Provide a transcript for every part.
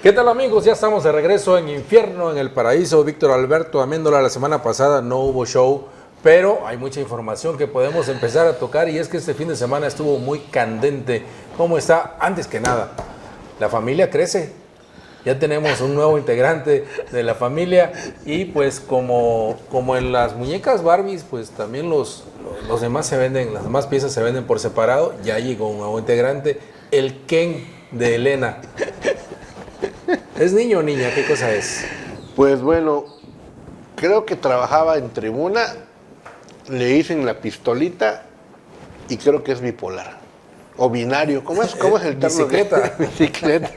¿Qué tal, amigos? Ya estamos de regreso en Infierno en el Paraíso. Víctor Alberto Améndola, la semana pasada no hubo show, pero hay mucha información que podemos empezar a tocar y es que este fin de semana estuvo muy candente. ¿Cómo está? Antes que nada, la familia crece. Ya tenemos un nuevo integrante de la familia y pues como en las muñecas Barbies, pues también los demás se venden, las demás piezas se venden por separado. Ya llegó un nuevo integrante, el Ken de Elena. ¿Es niño o niña? ¿Qué cosa es? Pues bueno, creo que trabajaba en tribuna, le dicen la pistolita y creo que es bipolar. O binario, ¿cómo es el término? Bicicleta. Bicicleta.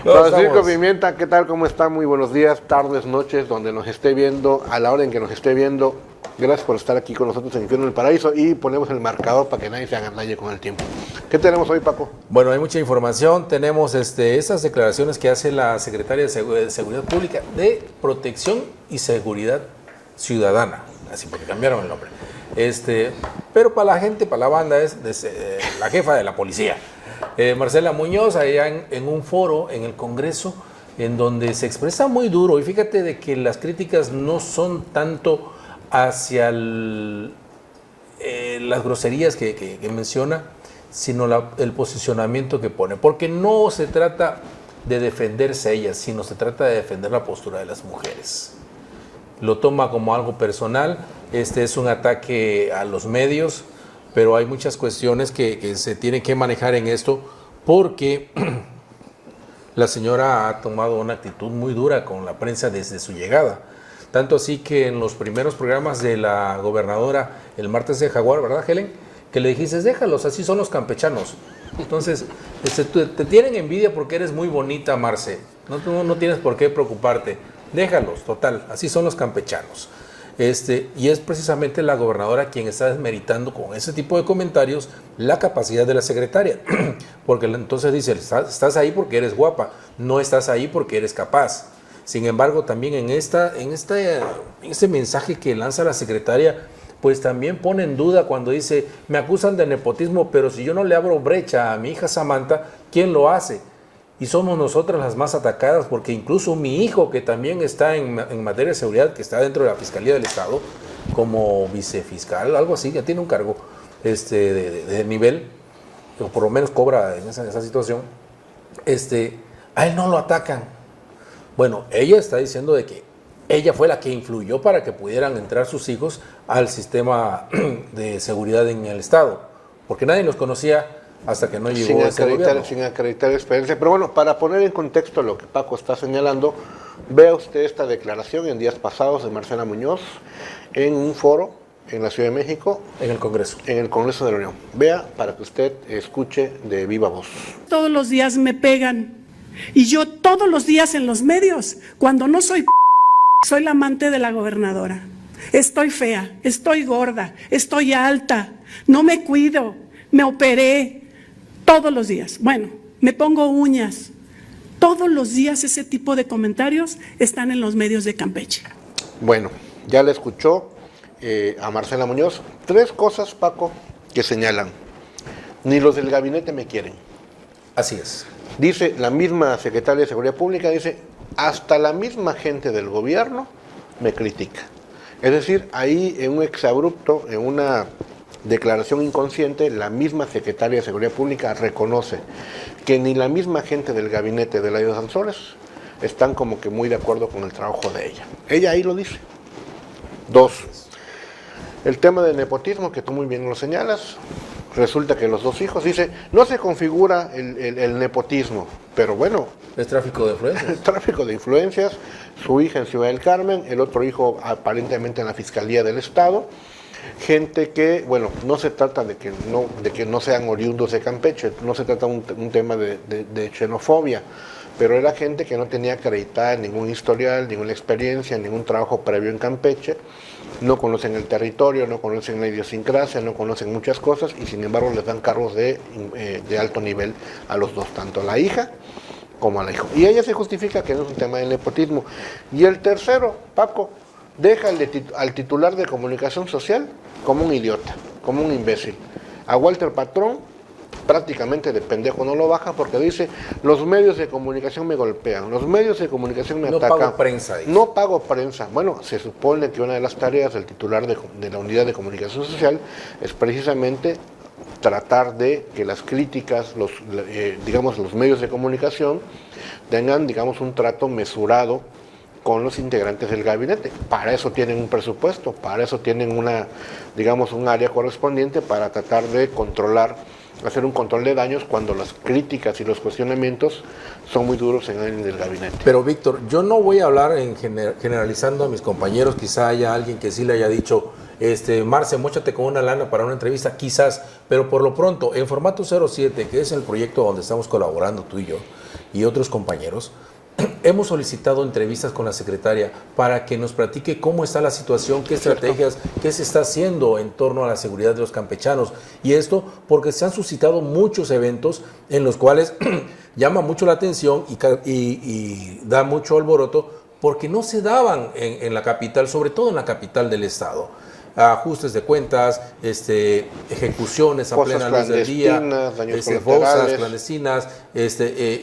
No, Francisco Pimienta, ¿qué tal? ¿Cómo está? Muy buenos días, tardes, noches, donde nos esté viendo, a la hora en que nos esté viendo. Gracias por estar aquí con nosotros en Infierno en el Paraíso y ponemos el marcador para que nadie se agandalle con el tiempo. ¿Qué tenemos hoy, Paco? Bueno, hay mucha información. Tenemos esas declaraciones que hace la Secretaria de Seguridad Pública de Protección y Seguridad Ciudadana, así porque cambiaron el nombre. Pero para la gente, para la banda, es la jefa de la policía. Marcela Muñoz, allá en un foro en el Congreso, en donde se expresa muy duro, y fíjate de que las críticas no son tanto hacia las groserías que menciona, sino el posicionamiento que pone, porque no se trata de defenderse a ellas, sino se trata de defender la postura de las mujeres. Lo toma como algo personal, es un ataque a los medios, pero hay muchas cuestiones que se tienen que manejar en esto, porque la señora ha tomado una actitud muy dura con la prensa desde su llegada. Tanto así que en los primeros programas de la gobernadora, el martes de Jaguar, ¿verdad, Helen? Que le dijiste, déjalos, así son los campechanos. Entonces, te tienen envidia porque eres muy bonita, Marce. No tienes por qué preocuparte. Déjalos, total, así son los campechanos. Y es precisamente la gobernadora quien está desmeritando con ese tipo de comentarios la capacidad de la secretaria. Porque entonces dice, estás ahí porque eres guapa, no estás ahí porque eres capaz. Sin embargo, también en este mensaje que lanza la secretaria, pues también pone en duda cuando dice, me acusan de nepotismo, pero si yo no le abro brecha a mi hija Samantha, ¿quién lo hace? Y somos nosotras las más atacadas, porque incluso mi hijo, que también está en materia de seguridad, que está dentro de la Fiscalía del Estado, como vicefiscal, algo así, ya tiene un cargo de nivel, o por lo menos cobra en esa situación, a él no lo atacan. Bueno, ella está diciendo de que ella fue la que influyó para que pudieran entrar sus hijos al sistema de seguridad en el Estado, porque nadie los conocía hasta que no llegó ese gobierno. Sin acreditar experiencia. Pero bueno, para poner en contexto lo que Paco está señalando, vea usted esta declaración en días pasados de Marcela Muñoz en un foro en la Ciudad de México. En el Congreso. En el Congreso de la Unión. Vea para que usted escuche de viva voz. Todos los días me pegan. Y yo todos los días en los medios, cuando no soy la amante de la gobernadora. Estoy fea, estoy gorda, estoy alta, no me cuido, me operé, todos los días. Bueno, me pongo uñas. Todos los días ese tipo de comentarios están en los medios de Campeche. Bueno, ya le escuchó a Marcela Muñoz. 3 cosas, Paco, que señalan. Ni los del gabinete me quieren. Así es. Dice la misma secretaria de Seguridad Pública, dice, hasta la misma gente del gobierno me critica. Es decir, ahí en un exabrupto, en una declaración inconsciente, la misma secretaria de Seguridad Pública reconoce que ni la misma gente del gabinete de Laida Sansores están como que muy de acuerdo con el trabajo de ella. Ella ahí lo dice. 2, el tema del nepotismo, que tú muy bien lo señalas. Resulta que los 2 hijos, dice, no se configura el nepotismo, pero bueno. Es tráfico de influencias. Tráfico de influencias, su hija en Ciudad del Carmen, el otro hijo aparentemente en la Fiscalía del Estado. Gente que, bueno, no se trata de que no sean oriundos de Campeche, no se trata un tema de xenofobia, pero era gente que no tenía acreditada ningún historial, ninguna experiencia, ningún trabajo previo en Campeche, no conocen el territorio, no conocen la idiosincrasia, no conocen muchas cosas y sin embargo les dan cargos de alto nivel a los 2, tanto a la hija como al hijo. Y ella se justifica que no es un tema de nepotismo. Y el tercero, Paco, deja al titular de comunicación social como un idiota, como un imbécil. A Walter Patrón prácticamente de pendejo no lo baja porque dice, los medios de comunicación me golpean, los medios de comunicación me atacan. No pago prensa. Dice. No pago prensa. Bueno, se supone que una de las tareas del titular de la unidad de comunicación social es precisamente tratar de que las críticas, los medios de comunicación tengan, digamos, un trato mesurado con los integrantes del gabinete. Para eso tienen un presupuesto, para eso tienen un área correspondiente para tratar de hacer un control de daños cuando las críticas y los cuestionamientos son muy duros en el gabinete. Pero Víctor, yo no voy a hablar generalizando a mis compañeros, quizá haya alguien que sí le haya dicho, Marce, móchate con una lana para una entrevista, quizás, pero por lo pronto, en Formato 07, que es el proyecto donde estamos colaborando tú y yo, y otros compañeros, hemos solicitado entrevistas con la secretaria para que nos platique cómo está la situación, qué estrategias, qué se está haciendo en torno a la seguridad de los campechanos. Y esto porque se han suscitado muchos eventos en los cuales llama mucho la atención y da mucho alboroto porque no se daban en la capital, sobre todo en la capital del estado. Ajustes de cuentas, ejecuciones a plena luz del día, fosas clandestinas,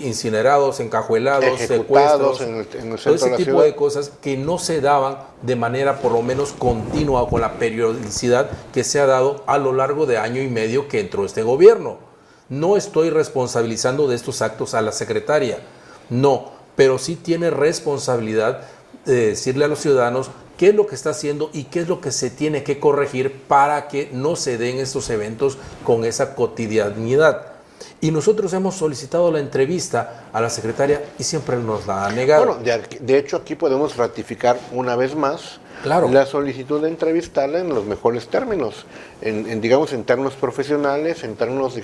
incinerados, encajuelados, secuestros, todo ese tipo de cosas que no se daban de manera por lo menos continua o con la periodicidad que se ha dado a lo largo de año y medio que entró este gobierno. No estoy responsabilizando de estos actos a la secretaria, no, pero sí tiene responsabilidad de decirle a los ciudadanos qué es lo que está haciendo y qué es lo que se tiene que corregir para que no se den estos eventos con esa cotidianidad. Y nosotros hemos solicitado la entrevista a la secretaria y siempre nos la ha negado. Bueno, de hecho aquí podemos ratificar una vez más la solicitud de entrevistarla en los mejores términos, en términos profesionales, en términos,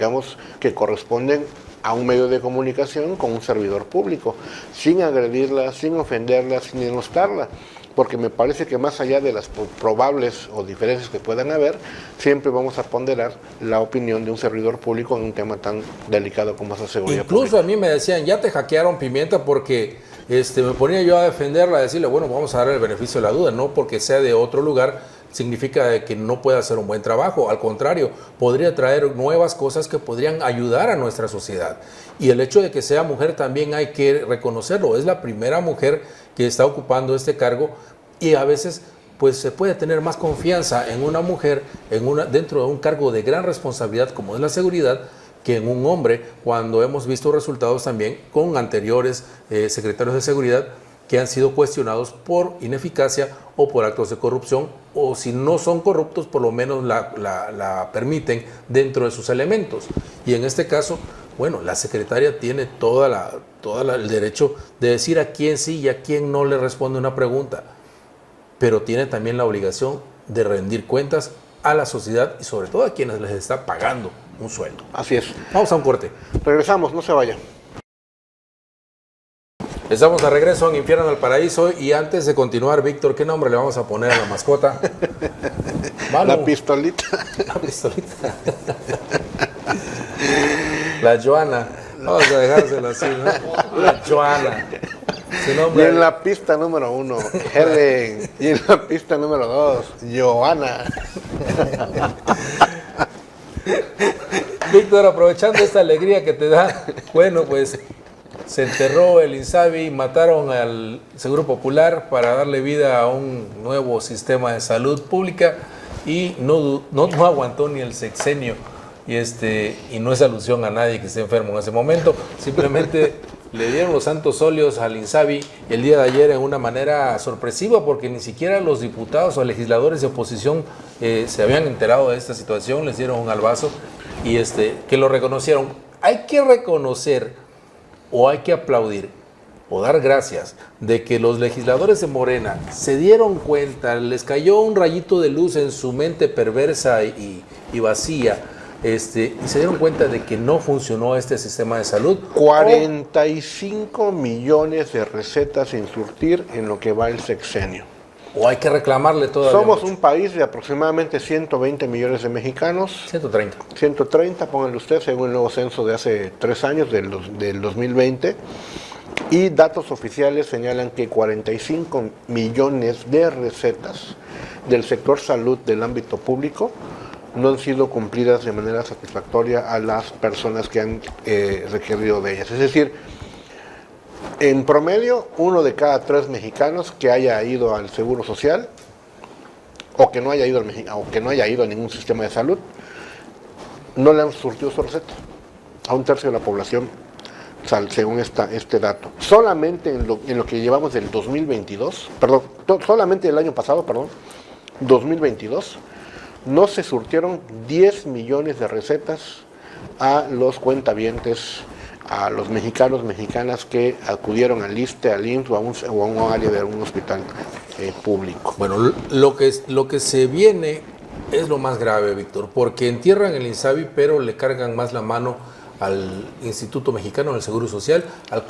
que corresponden a un medio de comunicación con un servidor público, sin agredirla, sin ofenderla, sin denostarla. Porque me parece que más allá de las probables o diferencias que puedan haber, siempre vamos a ponderar la opinión de un servidor público en un tema tan delicado como es la seguridad Incluso pública. A mí me decían, ya te hackearon, Pimienta, porque me ponía yo a defenderla, a decirle, bueno, vamos a darle el beneficio de la duda, no porque sea de otro lugar, significa que no pueda hacer un buen trabajo, al contrario, podría traer nuevas cosas que podrían ayudar a nuestra sociedad. Y el hecho de que sea mujer también hay que reconocerlo, es la primera mujer que está ocupando este cargo y a veces pues se puede tener más confianza en una mujer dentro de un cargo de gran responsabilidad como es la seguridad que en un hombre, cuando hemos visto resultados también con anteriores secretarios de seguridad que han sido cuestionados por ineficacia o por actos de corrupción, o si no son corruptos, por lo menos la permiten dentro de sus elementos. Y en este caso, bueno, la secretaria tiene todo el derecho de decir a quién sí y a quién no le responde una pregunta, pero tiene también la obligación de rendir cuentas a la sociedad y sobre todo a quienes les está pagando un sueldo. Así es. Vamos a un corte. Regresamos, no se vayan. Estamos de regreso en Infierno al Paraíso y antes de continuar, Víctor, ¿qué nombre le vamos a poner a la mascota? Manu. La pistolita. La pistolita. La Joana. Vamos a dejárselo así, ¿no? La Joana. Su nombre. Y en la pista número 1, Helen. Y en la pista número 2, Joana. Víctor, aprovechando esta alegría que te da, bueno, pues se enterró el INSABI, mataron al Seguro Popular para darle vida a un nuevo sistema de salud pública y no aguantó ni el sexenio. Y no es alusión a nadie que esté enfermo en ese momento, simplemente le dieron los santos óleos al INSABI el día de ayer en una manera sorpresiva porque ni siquiera los diputados o legisladores de oposición se habían enterado de esta situación, les dieron un albazo y que lo reconocieron. Hay que reconocer o hay que aplaudir o dar gracias de que los legisladores de Morena se dieron cuenta, les cayó un rayito de luz en su mente perversa y vacía, y se dieron cuenta de que no funcionó este sistema de salud. 45 millones de recetas sin surtir en lo que va el sexenio. O hay que reclamarle todavía. Somos un país de aproximadamente 120 millones de mexicanos. 130. 130, pónganle usted, según el nuevo censo de hace 3 años, del 2020. Y datos oficiales señalan que 45 millones de recetas del sector salud del ámbito público no han sido cumplidas de manera satisfactoria a las personas que han requerido de ellas. Es decir, en promedio, 1 de cada 3 mexicanos que haya ido al Seguro Social o que no haya ido a ningún sistema de salud, no le han surtido su receta. A 1/3 de la población, según este dato. Solamente en lo que llevamos del 2022, solamente el año pasado, 2022, no se surtieron 10 millones de recetas a los cuentavientes, a los mexicanos, mexicanas que acudieron al ISSSTE, al IMSS o a un área de un hospital público. Bueno, lo que se viene es lo más grave, Víctor, porque entierran el INSABI, pero le cargan más la mano al Instituto Mexicano del Seguro Social, al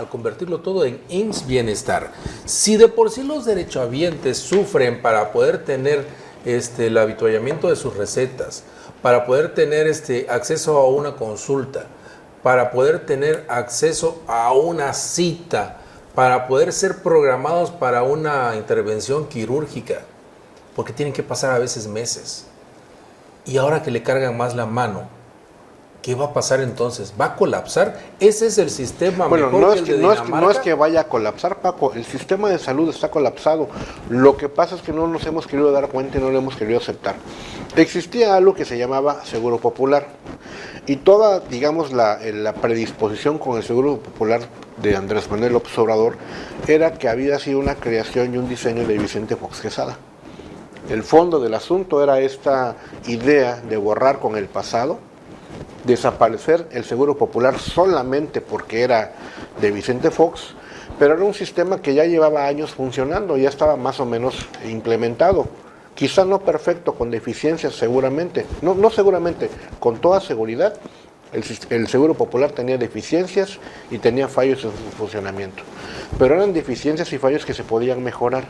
convertirlo todo en IMSS Bienestar. Si de por sí los derechohabientes sufren para poder tener el avituallamiento de sus recetas, para poder tener acceso a una consulta, para poder tener acceso a una cita, para poder ser programados para una intervención quirúrgica, porque tienen que pasar a veces meses. Y ahora que le cargan más la mano, ¿qué va a pasar entonces? ¿Va a colapsar? Ese es el sistema mejor que el de Dinamarca. No es que vaya a colapsar, Paco. El sistema de salud está colapsado. Lo que pasa es que no nos hemos querido dar cuenta y no lo hemos querido aceptar. Existía algo que se llamaba Seguro Popular. Y toda, digamos, la predisposición con el Seguro Popular de Andrés Manuel López Obrador era que había sido una creación y un diseño de Vicente Fox Quesada. El fondo del asunto era esta idea de borrar con el pasado, desaparecer el Seguro Popular solamente porque era de Vicente Fox, pero era un sistema que ya llevaba años funcionando, ya estaba más o menos implementado. Quizá no perfecto, con deficiencias seguramente, no seguramente, con toda seguridad, el Seguro Popular tenía deficiencias y tenía fallos en su funcionamiento. Pero eran deficiencias y fallos que se podían mejorar.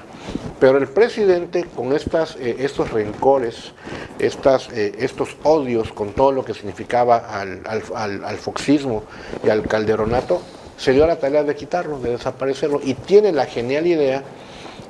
Pero el presidente, con estos rencores, estos odios con todo lo que significaba al foxismo y al calderonato, se dio a la tarea de quitarlo, de desaparecerlo, y tiene la genial idea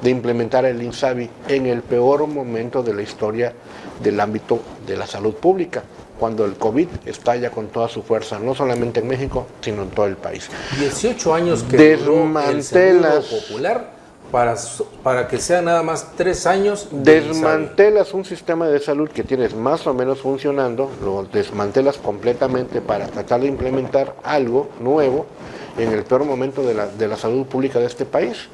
de implementar el INSABI en el peor momento de la historia del ámbito de la salud pública, cuando el COVID estalla con toda su fuerza, no solamente en México, sino en todo el país. 18 años que duró el Seguro Popular para que sean nada más 3 años. Desmantelas un sistema de salud que tienes más o menos funcionando, lo desmantelas completamente para tratar de implementar algo nuevo en el peor momento de la salud pública de este país.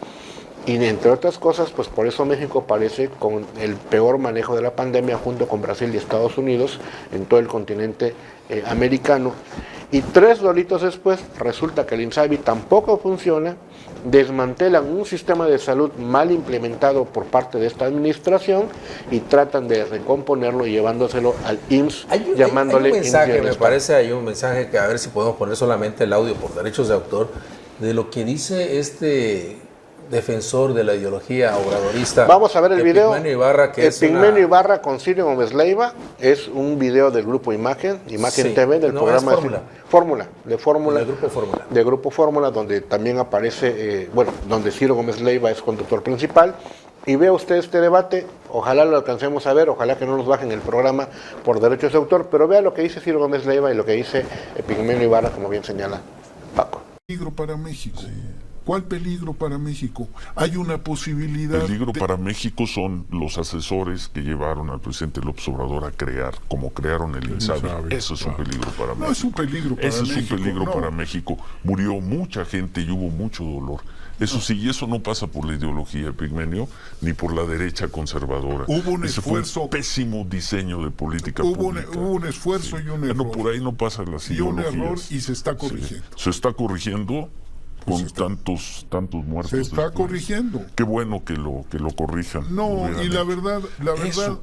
Y entre otras cosas, pues por eso México aparece con el peor manejo de la pandemia junto con Brasil y Estados Unidos en todo el continente americano. Y 3 dolitos después resulta que el INSABI tampoco funciona, desmantelan un sistema de salud mal implementado por parte de esta administración y tratan de recomponerlo llevándoselo al IMSS, llamándole... Hay un mensaje, me parece, hay un mensaje que a ver si podemos poner solamente el audio por derechos de autor, de lo que dice defensor de la ideología obradorista. Vamos a ver el video. Epigmenio Ibarra, Ibarra con Ciro Gómez Leiva, es un video del grupo Imagen sí, TV, del programa de Fórmula, de Grupo Fórmula, donde también aparece, donde Ciro Gómez Leiva es conductor principal. Y vea usted este debate, ojalá lo alcancemos a ver, ojalá que no nos bajen el programa por derechos de autor, pero vea lo que dice Ciro Gómez Leiva y lo que dice Epigmenio Ibarra, como bien señala Paco. Peligro para México. Sí. ¿Cuál peligro para México? Hay una posibilidad... Peligro para México son los asesores que llevaron al presidente López Obrador a crear, como crearon el INSABI. Eso es un peligro para México. No es un peligro para México. Eso es un peligro para México. Murió mucha gente y hubo mucho dolor. Eso sí, y eso no pasa por la ideología, Epigmenio, ni por la derecha conservadora. Hubo un esfuerzo... Fue un pésimo diseño de política pública. Hubo un esfuerzo y un error. No, por ahí no pasan las ideologías. Y un error y se está corrigiendo. Sí. Se está corrigiendo con tantos muertos. Se está corrigiendo. Qué bueno que lo corrijan. No, y la verdad...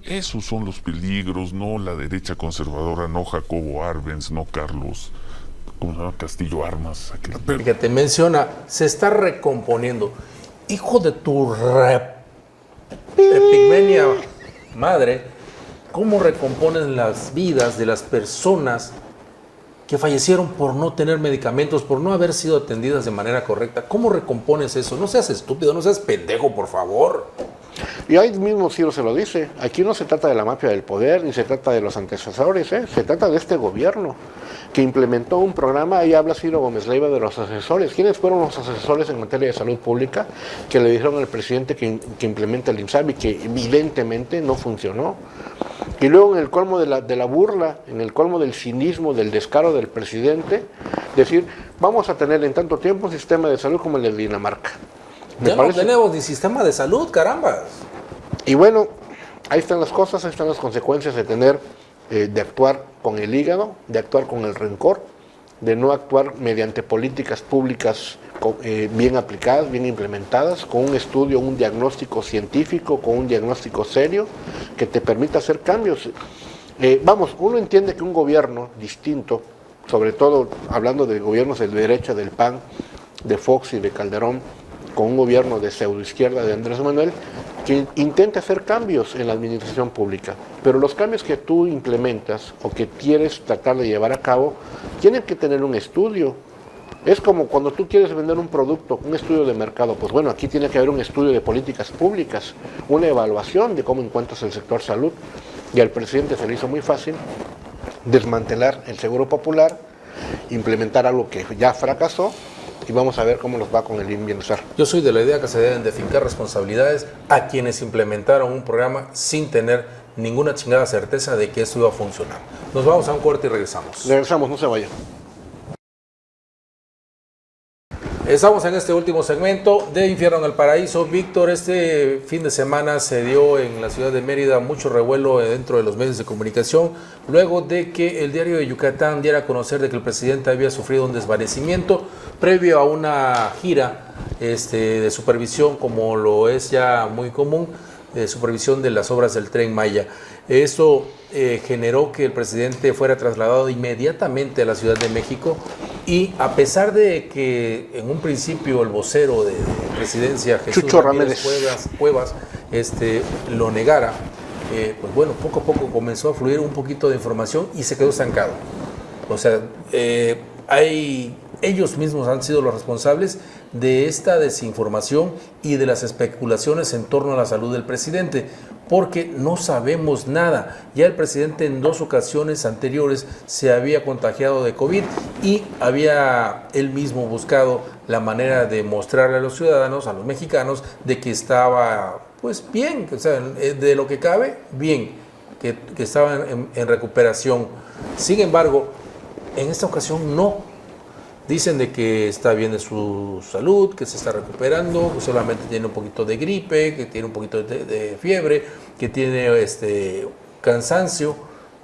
Esos son los peligros, no la derecha conservadora, no Jacobo Arbenz, no Carlos... ¿Cómo se llama? Castillo Armas. Que te menciona, se está recomponiendo. Hijo de tu Epigmenia madre, ¿cómo recompones las vidas de las personas que fallecieron por no tener medicamentos, por no haber sido atendidas de manera correcta? ¿Cómo recompones eso? No seas estúpido, no seas pendejo, por favor. Y ahí mismo Ciro se lo dice, aquí no se trata de la mafia del poder, ni se trata de los antecesores, se trata de este gobierno que implementó un programa. Ahí habla Ciro Gómez Leiva de los asesores. ¿Quiénes fueron los asesores en materia de salud pública que le dijeron al presidente que implemente el INSABI, que evidentemente no funcionó? Y luego, en el colmo de la burla, en el colmo del cinismo, del descaro del presidente, decir, vamos a tener en tanto tiempo un sistema de salud como el de Dinamarca. Ya no tenemos ni sistema de salud, caramba. Y bueno, ahí están las cosas, ahí están las consecuencias de tener, de actuar con el hígado, de actuar con el rencor, de no actuar mediante políticas públicas bien aplicadas, bien implementadas, con un estudio, un diagnóstico científico, con un diagnóstico serio que te permita hacer cambios. Vamos, uno entiende que un gobierno distinto, sobre todo hablando de gobiernos de derecha, del PAN, de Fox y de Calderón, con un gobierno de pseudoizquierda de Andrés Manuel, que intenta hacer cambios en la administración pública. Pero los cambios que tú implementas o que quieres tratar de llevar a cabo, tienen que tener un estudio. Es como cuando tú quieres vender un producto, un estudio de mercado. Pues bueno, aquí tiene que haber un estudio de políticas públicas, una evaluación de cómo encuentras el sector salud. Y al presidente se le hizo muy fácil desmantelar el Seguro Popular, implementar algo que ya fracasó, y vamos a ver cómo nos va con el bienestar. Yo soy de la idea que se deben de fincar responsabilidades a quienes implementaron un programa sin tener ninguna chingada certeza de que esto iba a funcionar. Nos vamos a un corte y regresamos. Regresamos, no se vayan. Estamos en este último segmento de Infierno en el Paraíso. Víctor, este fin de semana se dio en la ciudad de Mérida mucho revuelo dentro de los medios de comunicación, luego de que el diario de Yucatán diera a conocer de que el presidente había sufrido un desvanecimiento previo a una gira de supervisión, como lo es ya muy común, de supervisión de las obras del Tren Maya. Eso generó que el presidente fuera trasladado inmediatamente a la Ciudad de México, y a pesar de que en un principio el vocero de presidencia, Jesús Chucho Ramírez Ramírez Cuevas, lo negara, pues bueno, poco a poco comenzó a fluir un poquito de información y se quedó estancado. O sea, ellos mismos han sido los responsables de esta desinformación y de las especulaciones en torno a la salud del presidente, porque no sabemos nada. Ya el presidente en 2 ocasiones anteriores se había contagiado de COVID y había él mismo buscado la manera de mostrarle a los ciudadanos, a los mexicanos, de que estaba pues bien, o sea, de lo que cabe, bien, que estaba en recuperación. Sin embargo, en esta ocasión no. Dicen de que está bien de su salud, que se está recuperando, que solamente tiene un poquito de gripe, que tiene un poquito de fiebre, que tiene cansancio,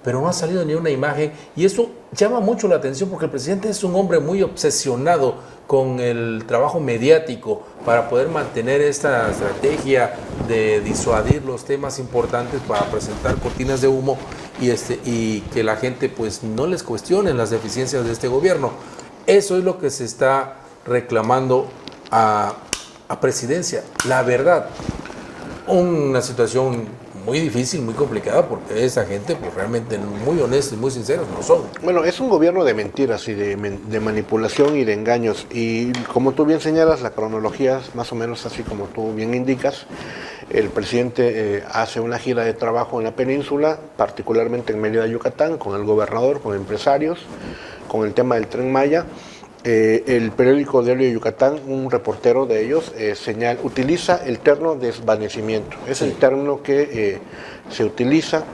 pero no ha salido ni una imagen, y eso llama mucho la atención porque el presidente es un hombre muy obsesionado con el trabajo mediático para poder mantener esta estrategia de disuadir los temas importantes para presentar cortinas de humo y que la gente pues no les cuestione las deficiencias de este gobierno. Eso es lo que se está reclamando a presidencia. La verdad, una situación muy difícil, muy complicada, porque esa gente pues realmente muy honesta y muy sinceros no son. Bueno, es un gobierno de mentiras y de manipulación y de engaños. Y como tú bien señalas, la cronología es más o menos así como tú bien indicas. El presidente hace una gira de trabajo en la península, particularmente en Mérida, Yucatán, con el gobernador, con empresarios, con el tema del Tren Maya. El periódico Diario de Yucatán, un reportero de ellos, utiliza el término desvanecimiento. Es el término que se utiliza.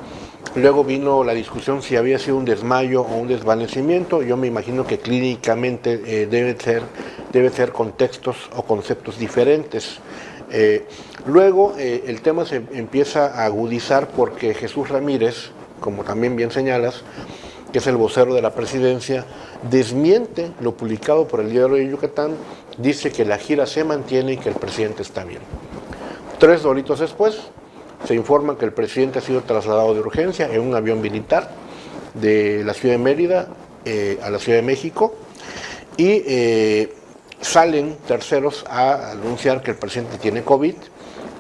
Luego vino la discusión si había sido un desmayo o un desvanecimiento. Yo me imagino que clínicamente debe ser contextos o conceptos diferentes. Luego el tema se empieza a agudizar porque Jesús Ramírez, como también bien señalas, que es el vocero de la presidencia, desmiente lo publicado por el Diario de Yucatán, dice que la gira se mantiene y que el presidente está bien. 3 doritos después, se informa que el presidente ha sido trasladado de urgencia en un avión militar de la ciudad de Mérida a la Ciudad de México, y salen terceros a anunciar que el presidente tiene COVID.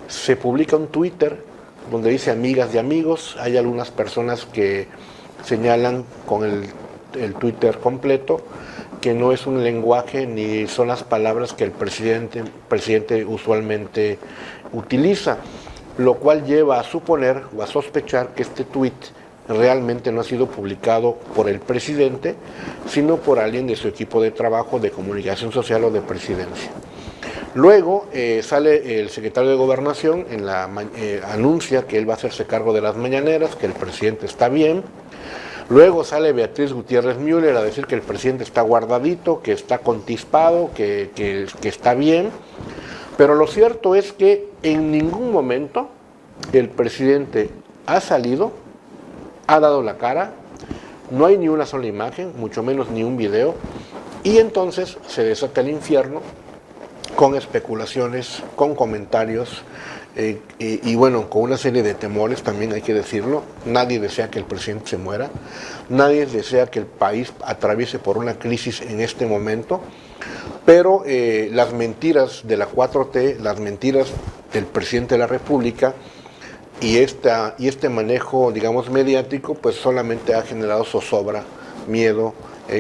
Se publica un Twitter donde dice amigas y amigos. Hay algunas personas que señalan con el Twitter completo que no es un lenguaje ni son las palabras que el presidente usualmente utiliza. lo cual lleva a suponer o a sospechar que este tuit realmente no ha sido publicado por el presidente, sino por alguien de su equipo de trabajo de comunicación social o de presidencia. Luego sale el secretario de Gobernación, anuncia que él va a hacerse cargo de las mañaneras, que el presidente está bien. Luego sale Beatriz Gutiérrez Müller a decir que el presidente está guardadito, que está contispado, que está bien. Pero lo cierto es que en ningún momento el presidente ha salido, ha dado la cara, no hay ni una sola imagen, mucho menos ni un video, y entonces se desata el infierno con especulaciones, con comentarios y bueno, con una serie de temores también hay que decirlo. Nadie desea que el presidente se muera, nadie desea que el país atraviese por una crisis en este momento, pero las mentiras de la 4T, las mentiras del presidente de la República y este manejo, digamos, mediático, pues solamente ha generado zozobra, miedo,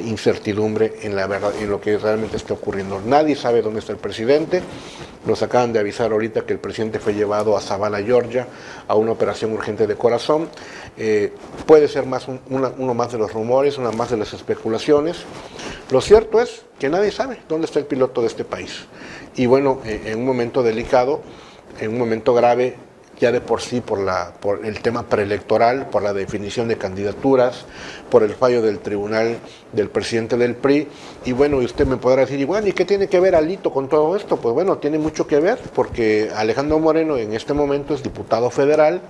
incertidumbre en la verdad, en lo que realmente está ocurriendo. Nadie sabe dónde está el presidente. Nos acaban de avisar ahorita que el presidente fue llevado a Savannah, Georgia, a una operación urgente de corazón. Puede ser uno más de los rumores, una más de las especulaciones. Lo cierto es que nadie sabe dónde está el piloto de este país. Y bueno, en un momento delicado, en un momento grave, ya de por sí por el tema preelectoral, por la definición de candidaturas, por el fallo del tribunal del presidente del PRI. Y bueno, y usted me podrá decir, y bueno, ¿y qué tiene que ver Alito con todo esto? Pues bueno, tiene mucho que ver, porque Alejandro Moreno en este momento es diputado federal,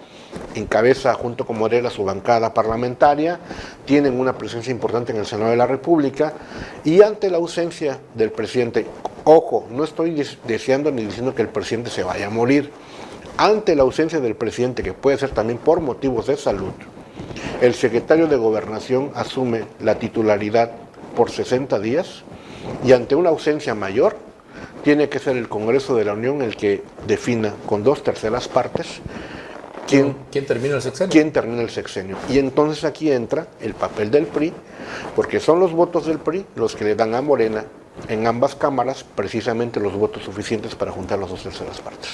encabeza junto con Morena su bancada parlamentaria, tienen una presencia importante en el Senado de la República, y ante la ausencia del presidente, ojo, no estoy deseando ni diciendo que el presidente se vaya a morir, ante la ausencia del presidente, que puede ser también por motivos de salud, el secretario de Gobernación asume la titularidad por 60 días y ante una ausencia mayor tiene que ser el Congreso de la Unión el que defina con 2/3 partes quién termina el sexenio. ¿Quién termina el sexenio? Y entonces aquí entra el papel del PRI, porque son los votos del PRI los que le dan a Morena en ambas cámaras precisamente los votos suficientes para juntar las 2/3 partes.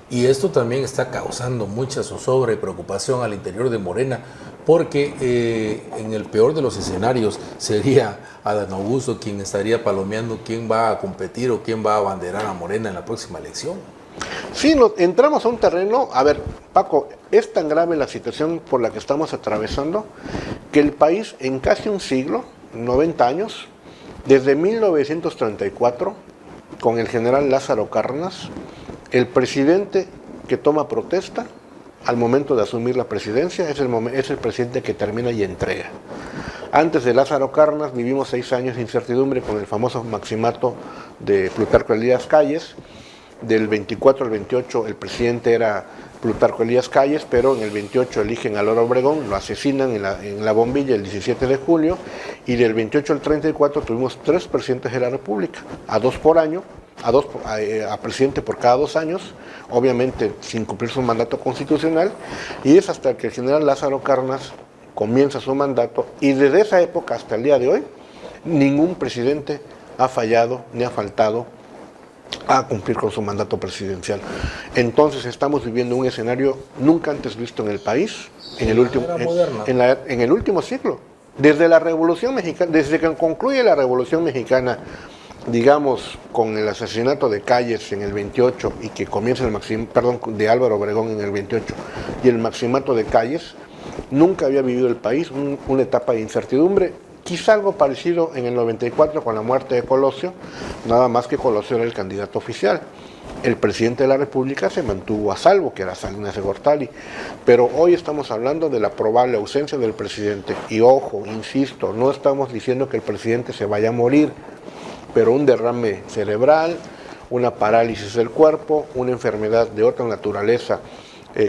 Y esto también está causando mucha zozobra y preocupación al interior de Morena, porque en el peor de los escenarios sería Adán Augusto quien estaría palomeando quién va a competir o quién va a abanderar a Morena en la próxima elección. Sí, entramos a un terreno, a ver, Paco, es tan grave la situación por la que estamos atravesando que el país en casi un siglo, 90 años, desde 1934, con el general Lázaro Cárdenas, el presidente que toma protesta al momento de asumir la presidencia es el presidente que termina y entrega. Antes de Lázaro Cárdenas vivimos 6 años de incertidumbre con el famoso maximato de Plutarco Elías Calles. Del 24 al 28 el presidente era Plutarco Elías Calles, pero en el 28 eligen a Álvaro Obregón, lo asesinan en la bombilla el 17 de julio, y del 28 al 34 tuvimos 3 presidentes de la República, a 2 por año, a presidente por cada 2 años, obviamente sin cumplir su mandato constitucional, y es hasta que el general Lázaro Cárdenas comienza su mandato, y desde esa época hasta el día de hoy, ningún presidente ha fallado ni ha faltado a cumplir con su mandato presidencial. Entonces estamos viviendo un escenario nunca antes visto en el país, en el último siglo. Desde la Revolución Mexicana, desde que concluye la Revolución Mexicana, digamos, con el asesinato de Calles en el 28 y que comienza de Álvaro Obregón en el 28 y el maximato de Calles, nunca había vivido el país una etapa de incertidumbre. Quizá algo parecido en el 94 con la muerte de Colosio, nada más que Colosio era el candidato oficial. El presidente de la República se mantuvo a salvo, que era Salinas de Gortari, pero hoy estamos hablando de la probable ausencia del presidente. Y ojo, insisto, no estamos diciendo que el presidente se vaya a morir, pero un derrame cerebral, una parálisis del cuerpo, una enfermedad de otra naturaleza,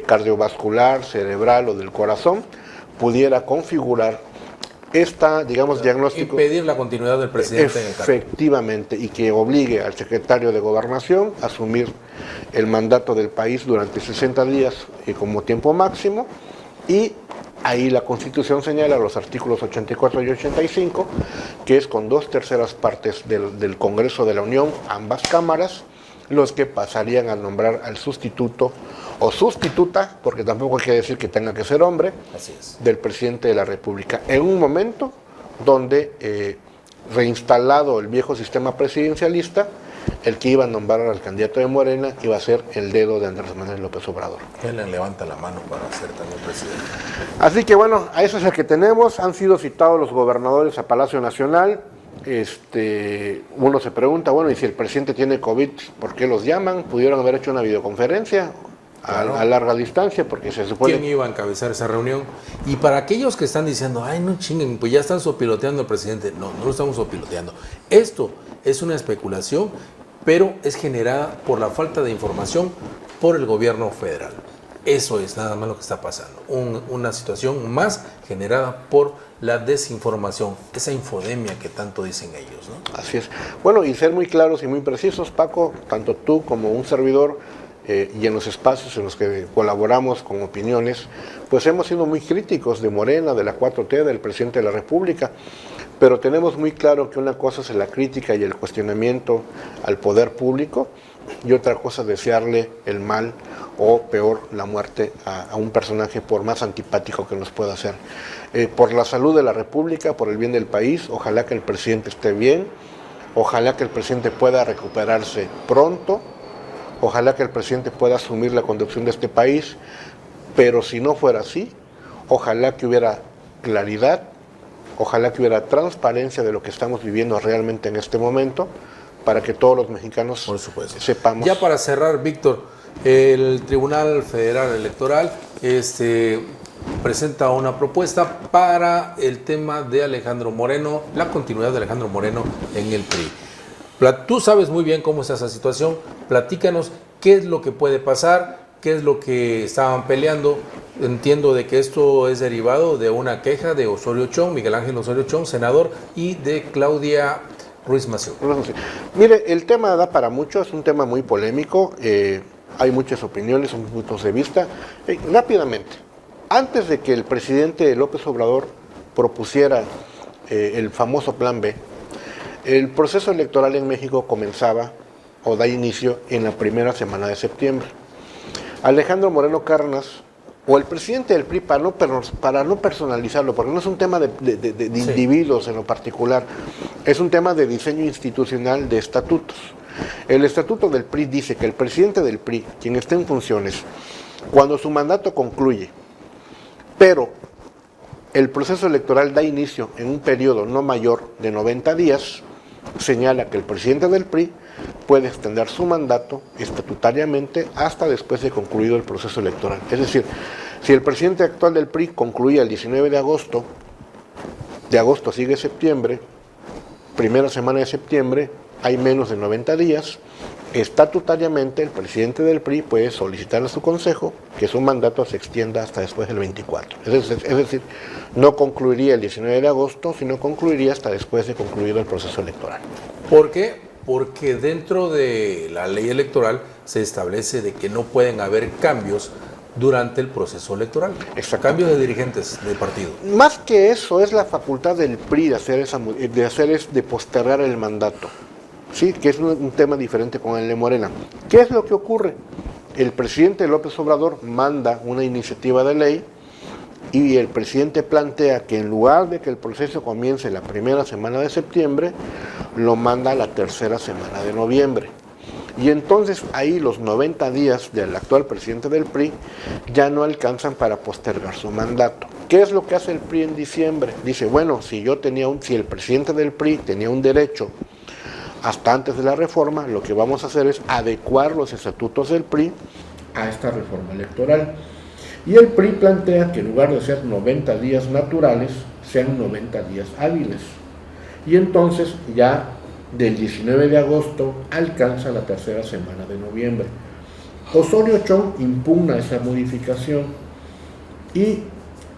cardiovascular, cerebral o del corazón, pudiera configurar diagnóstico. Impedir la continuidad del presidente en el cargo. Efectivamente, y que obligue al secretario de Gobernación a asumir el mandato del país durante 60 días como tiempo máximo, y ahí la Constitución señala los artículos 84 y 85, que es con 2/3 partes del Congreso de la Unión, ambas cámaras, los que pasarían a nombrar al sustituto o sustituta, porque tampoco hay que decir que tenga que ser hombre, Así es. del presidente de la República, en un momento donde, reinstalado el viejo sistema presidencialista, el que iba a nombrar al candidato de Morena iba a ser el dedo de Andrés Manuel López Obrador. Él le levanta la mano para ser también presidente. Así que bueno, a eso es el que tenemos. Han sido citados los gobernadores a Palacio Nacional. Uno se pregunta, bueno, y si el presidente tiene COVID, ¿por qué los llaman? Pudieron haber hecho una videoconferencia a larga distancia, porque se supone... ¿Quién iba a encabezar esa reunión? Y para aquellos que están diciendo, ay, no chinguen, pues ya están sopiloteando al presidente. No, no lo estamos sopiloteando. Esto es una especulación, pero es generada por la falta de información por el gobierno federal. Eso es nada más lo que está pasando. Una situación más generada por la desinformación, esa infodemia que tanto dicen ellos, ¿no? Así es. Bueno, y ser muy claros y muy precisos, Paco, tanto tú como un servidor, y en los espacios en los que colaboramos con opiniones, pues hemos sido muy críticos de Morena, de la 4T, del presidente de la República, pero tenemos muy claro que una cosa es la crítica y el cuestionamiento al poder público, y otra cosa es desearle el mal o peor, la muerte a un personaje, por más antipático que nos pueda hacer. Por la salud de la República, por el bien del país, ojalá que el presidente esté bien, ojalá que el presidente pueda recuperarse pronto, ojalá que el presidente pueda asumir la conducción de este país, pero si no fuera así, ojalá que hubiera claridad, ojalá que hubiera transparencia de lo que estamos viviendo realmente en este momento, para que todos los mexicanos Por supuesto. sepamos. Ya para cerrar, Víctor, el Tribunal Federal Electoral presenta una propuesta para el tema de Alejandro Moreno, la continuidad de Alejandro Moreno en el PRI. Tú sabes muy bien cómo está esa situación. Platícanos qué es lo que puede pasar, qué es lo que estaban peleando. Entiendo de que esto es derivado de una queja de Osorio Chong, Miguel Ángel Osorio Chong, senador, y de Claudia Ruiz Massieu. Mire, el tema da para mucho, es un tema muy polémico, hay muchas opiniones, muchos puntos de vista. Rápidamente, antes de que el presidente López Obrador propusiera el famoso Plan B, el proceso electoral en México comenzaba o da inicio en la primera semana de septiembre. Alejandro Moreno Cárdenas, o el presidente del PRI, para no personalizarlo, porque no es un tema de individuos en lo particular, es un tema de diseño institucional de estatutos. El estatuto del PRI dice que el presidente del PRI, quien esté en funciones, cuando su mandato concluye, pero el proceso electoral da inicio en un periodo no mayor de 90 días, señala que el presidente del PRI puede extender su mandato estatutariamente hasta después de concluido el proceso electoral. Es decir, si el presidente actual del PRI concluía el 19 de agosto sigue septiembre, primera semana de septiembre, hay menos de 90 días, estatutariamente el presidente del PRI puede solicitar a su consejo que su mandato se extienda hasta después del 24. Es decir, no concluiría el 19 de agosto, sino concluiría hasta después de concluido el proceso electoral. ¿Por qué? Porque dentro de la ley electoral se establece de que no pueden haber cambios durante el proceso electoral. Cambios de dirigentes de partido. Más que eso, es la facultad del PRI de postergar el mandato. Sí, que es un tema diferente con el de Morena. ¿Qué es lo que ocurre? El presidente López Obrador manda una iniciativa de ley y el presidente plantea que en lugar de que el proceso comience la primera semana de septiembre, lo manda a la tercera semana de noviembre. Y entonces ahí los 90 días del actual presidente del PRI ya no alcanzan para postergar su mandato. ¿Qué es lo que hace el PRI en diciembre? Dice, bueno, si el presidente del PRI tenía un derecho hasta antes de la reforma, lo que vamos a hacer es adecuar los estatutos del PRI a esta reforma electoral. Y el PRI plantea que en lugar de ser 90 días naturales, sean 90 días hábiles. Y entonces ya del 19 de agosto alcanza la tercera semana de noviembre. Osorio Chong impugna esa modificación y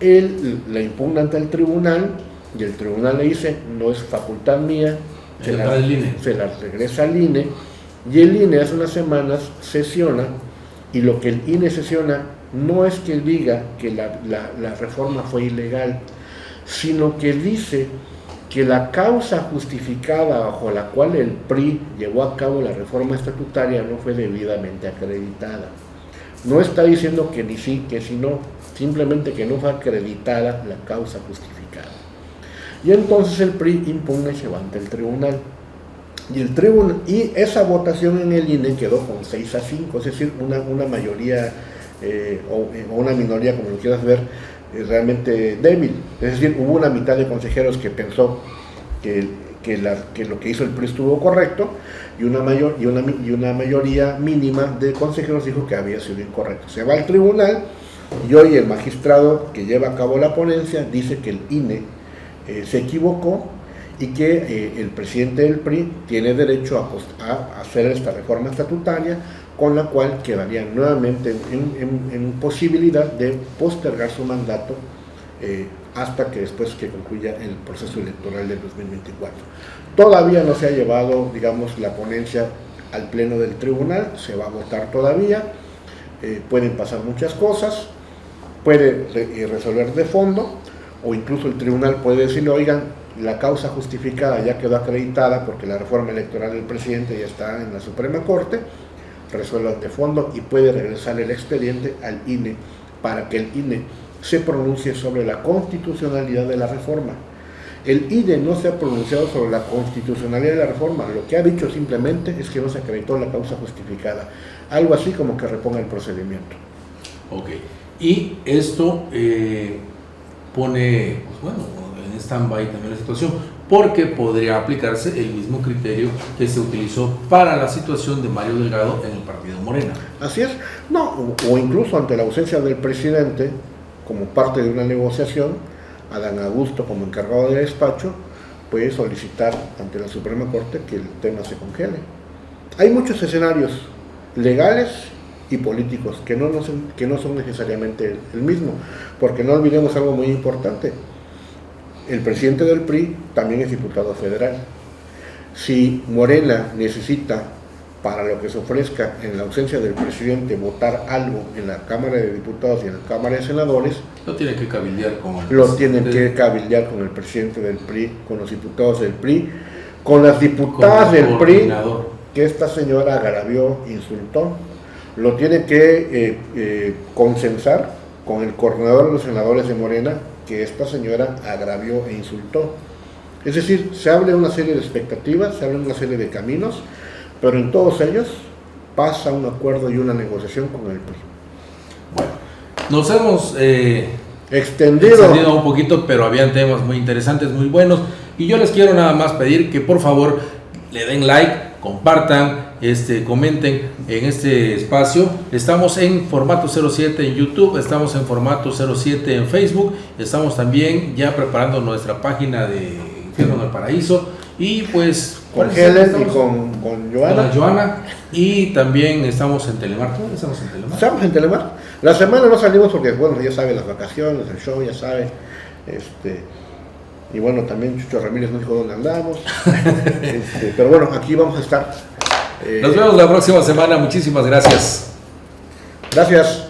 él la impugna ante el tribunal y el tribunal le dice, no es facultad mía, se la regresa al INE y el INE hace unas semanas sesiona y lo que el INE sesiona no es que diga que la reforma fue ilegal, sino que dice que la causa justificada bajo la cual el PRI llevó a cabo la reforma estatutaria no fue debidamente acreditada. No está diciendo que ni sí, que si no, simplemente que no fue acreditada la causa justificada. Y entonces el PRI impugna y se va ante el tribunal. Y esa votación en el INE quedó con 6-5, es decir, una mayoría o una minoría, como lo quieras ver, realmente débil. Es decir, hubo una mitad de consejeros que pensó que lo que hizo el PRI estuvo correcto, y una mayoría mínima de consejeros dijo que había sido incorrecto. Se va al tribunal y hoy el magistrado que lleva a cabo la ponencia dice que el INE se equivocó y que el presidente del PRI tiene derecho a hacer esta reforma estatutaria, con la cual quedaría nuevamente en posibilidad de postergar su mandato hasta que después que concluya el proceso electoral del 2024. Todavía no se ha llevado, digamos, la ponencia al pleno del tribunal, se va a votar todavía, pueden pasar muchas cosas, puede resolver de fondo, o incluso el tribunal puede decirle, oigan, la causa justificada ya quedó acreditada porque la reforma electoral del presidente ya está en la Suprema Corte, resuelvan de fondo y puede regresar el expediente al INE para que el INE se pronuncie sobre la constitucionalidad de la reforma. El INE no se ha pronunciado sobre la constitucionalidad de la reforma, lo que ha dicho simplemente es que no se acreditó la causa justificada, algo así como que reponga el procedimiento. Ok, y esto pone, pues bueno, en stand-by también la situación, porque podría aplicarse el mismo criterio que se utilizó para la situación de Mario Delgado en el partido Morena. Así es, no, o incluso ante la ausencia del presidente, como parte de una negociación, Adán Augusto como encargado de despacho puede solicitar ante la Suprema Corte que el tema se congele. Hay muchos escenarios legales y políticos que no son necesariamente el mismo, porque no olvidemos algo muy importante. El presidente del PRI también es diputado federal. Si Morena necesita, para lo que se ofrezca en la ausencia del presidente, votar algo en la Cámara de Diputados y en la Cámara de Senadores, Lo tiene que cabildear con el lo tienen que cabildear con el presidente del PRI, con los diputados del PRI, con las diputadas del PRI que esta señora agravió, insultó. Lo tiene que consensar con el coordinador de los senadores de Morena, que esta señora agravió e insultó. Es decir, se abre una serie de expectativas, se abre una serie de caminos, pero en todos ellos pasa un acuerdo y una negociación con el PRI. Bueno, nos hemos extendido un poquito, pero habían temas muy interesantes, muy buenos, y yo les quiero nada más pedir que por favor le den like, compartan, comenten en este espacio. Estamos en formato 07 en YouTube, estamos en formato 07 en Facebook, estamos también ya preparando nuestra página de Infierno en el Paraíso, y pues con Helen y con Joana. Con la Joana, y también estamos en Telemar. ¿Todavía estamos en Telemar? Estamos en Telemar. La semana no salimos porque, bueno, ya sabe, las vacaciones, el show, ya sabe. Y bueno, también Chucho Ramírez nos dijo dónde andamos. Pero bueno, aquí vamos a estar. Nos vemos la próxima semana. Muchísimas gracias. Gracias.